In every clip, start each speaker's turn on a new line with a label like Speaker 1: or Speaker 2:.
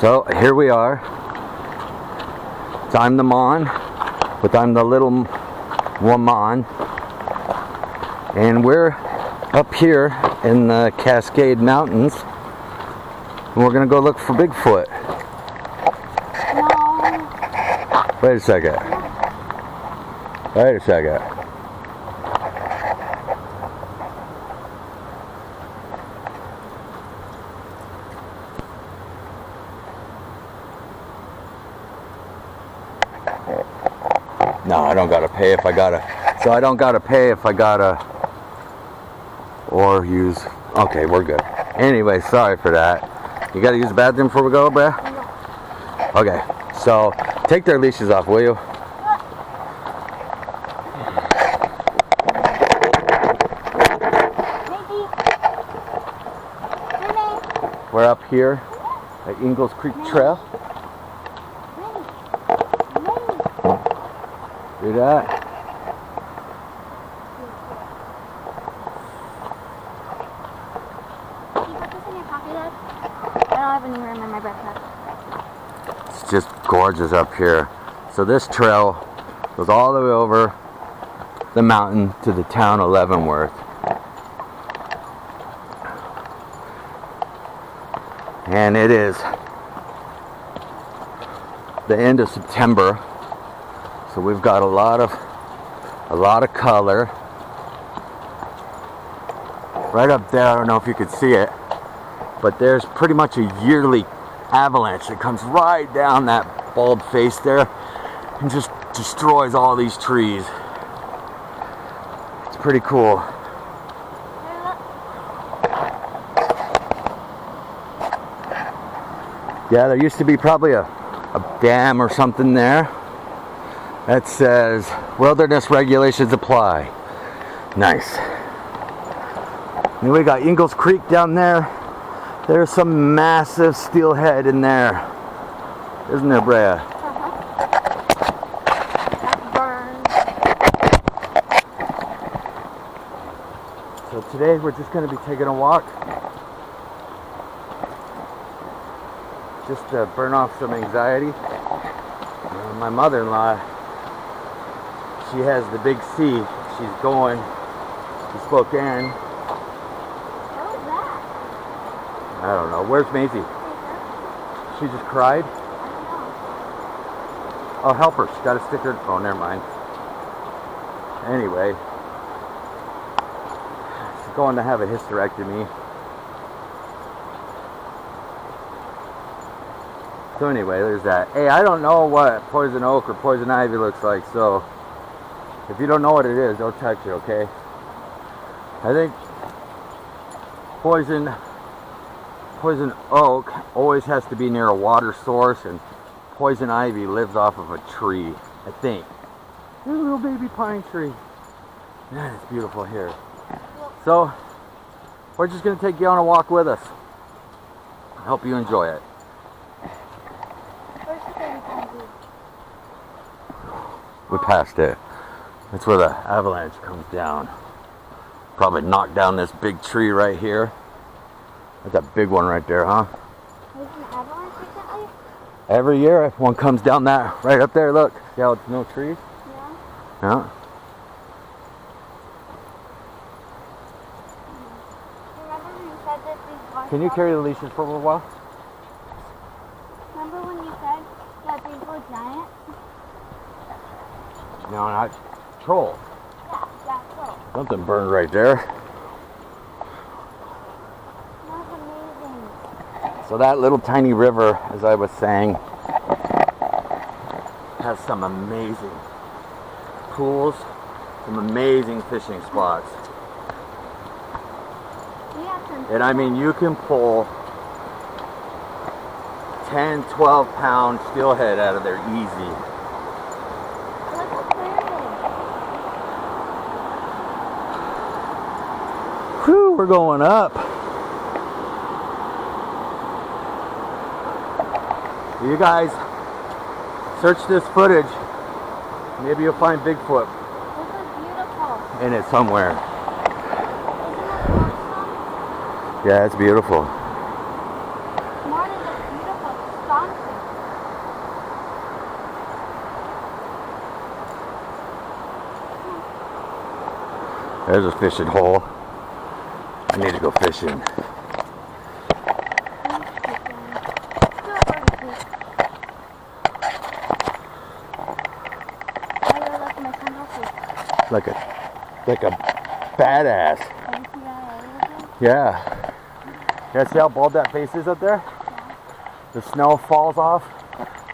Speaker 1: So here we are. I'm the Mon, but I'm the little woman, and we're up here in the Cascade Mountains, and we're gonna go look for Bigfoot.
Speaker 2: No.
Speaker 1: Wait a second. Wait a second. No, I don't gotta pay if I gotta. So I don't gotta pay if I gotta. Or use. Okay, we're good. Anyway, sorry for that. You gotta use the bathroom before we go, bruh?
Speaker 2: No.
Speaker 1: Okay, so take their leashes off, will you? We're up here at Ingles Creek Trail. Do that.
Speaker 2: Can you put this in your pocket, Dad? I don't have any room in my backpack.
Speaker 1: It's just gorgeous up here. So this trail goes all the way over the mountain to the town of Leavenworth. And it is the end of September. So we've got a lot of color. Right up there, I don't know if you could see it, but there's pretty much a yearly avalanche that comes right down that bald face there and just destroys all these trees. It's pretty cool. Yeah, there used to be probably a dam or something there that says wilderness regulations apply. Nice. And we got Ingles Creek down there. There's some massive steelhead in there, isn't there, Brea? So today we're just going to be taking a walk, just to burn off some anxiety. My mother-in-law, she has the big C. She's going to Spokane.
Speaker 2: What was that?
Speaker 1: I don't know. Where's Maisie? She just cried?
Speaker 2: I don't know.
Speaker 1: I'll help her. She's got a sticker. Oh, never mind. Anyway, she's going to have a hysterectomy. So anyway, there's that. Hey, I don't know what poison oak or poison ivy looks like, so if you don't know what it is, don't touch it, okay? I think poison oak always has to be near a water source, and poison ivy lives off of a tree, I think. There's a little baby pine tree. Man, it's beautiful here. So, we're just going to take you on a walk with us. I hope you enjoy it.
Speaker 2: Where's the baby pine tree?
Speaker 1: We passed it. That's where the avalanche comes down. Probably knock down this big tree right here. That's a big one right there, huh?
Speaker 2: There's an avalanche recently?
Speaker 1: Every year one comes down that right up there. Look, see how it's no trees?
Speaker 2: Yeah.
Speaker 1: Yeah.
Speaker 2: Remember when you said that these bugs...
Speaker 1: Can you carry the leashes for a little while?
Speaker 2: Remember when you said that these were giant?
Speaker 1: No, not trolls.
Speaker 2: Yeah, cool.
Speaker 1: Something burned right there.
Speaker 2: That's amazing.
Speaker 1: So that little tiny river, as I was saying, has some amazing pools, some amazing fishing spots.
Speaker 2: We have some...
Speaker 1: And I mean, you can pull 10, 12 pound steelhead out of there easy.
Speaker 2: Look how clear it is.
Speaker 1: Whew, we're going up. You guys, search this footage. Maybe you'll find Bigfoot
Speaker 2: This is beautiful.
Speaker 1: in it somewhere.
Speaker 2: Isn't that awesome?
Speaker 1: Yeah, it's beautiful.
Speaker 2: Mom, is it beautiful? astonishing.
Speaker 1: There's a fishing hole. I need to go fishing. Like a badass. Yeah. Yeah, see how bald that face is up there? The snow falls off,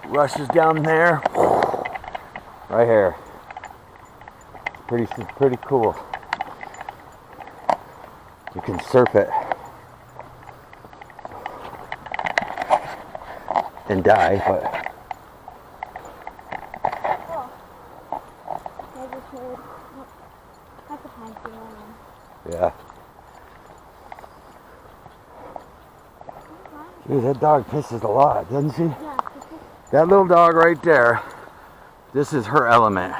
Speaker 1: rushes down there, right here. Pretty cool. You can surf it and die, but yeah. Dude, that dog pisses a lot, doesn't she?
Speaker 2: Yeah.
Speaker 1: That little dog right there, this is her element.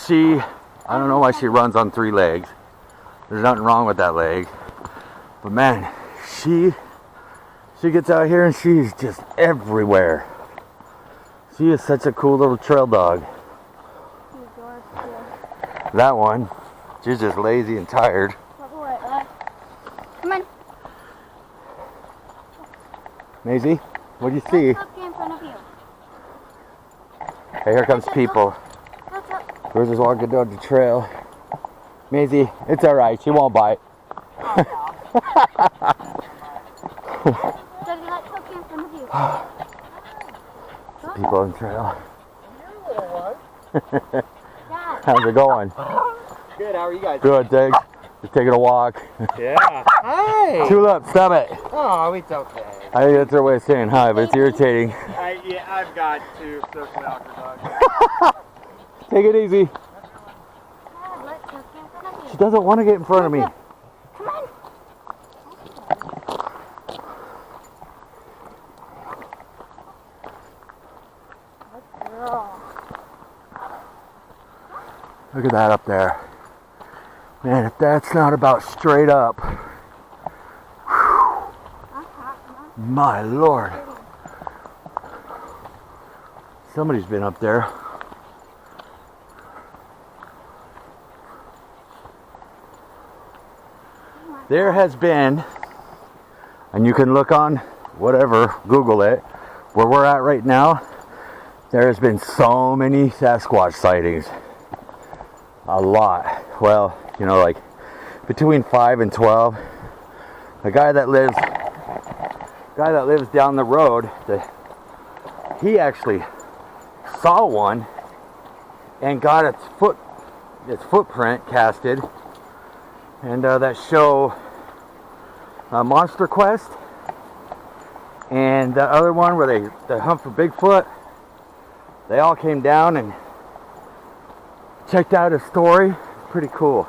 Speaker 1: She, I don't know why she runs on 3 legs. There's nothing wrong with that leg. But man, she gets out here and she's just everywhere. She is such a cool little trail dog. That one, she's just lazy and tired.
Speaker 2: Come on.
Speaker 1: Maisie, what do you see?
Speaker 2: In front of you.
Speaker 1: Hey, here comes people. We're just walking down the trail. Maisie, it's alright, she won't bite. People on the trail. How's it going?
Speaker 3: Good, how are you guys?
Speaker 1: Good, thanks. Just taking a walk.
Speaker 3: Yeah. Hi.
Speaker 1: Tulip, stop it.
Speaker 3: Oh, it's okay.
Speaker 1: I think that's her way of saying hi, but it's irritating.
Speaker 3: Yeah, I've got 2 social awkward dogs.
Speaker 1: Take it easy. She doesn't want to get in front of me.
Speaker 2: Come on.
Speaker 1: Look at that up there. Man, if that's not about straight up. Whew, my Lord. Somebody's been up there. There has been, and you can look on whatever, Google it, where we're at right now, there has been so many Sasquatch sightings. A lot. Well, you know, like between 5 and 12. The guy that lives down the road, he actually saw one and got its footprint casted. And that show Monster Quest and the other one where they hunt for Bigfoot, they all came down and checked out his story. Pretty cool.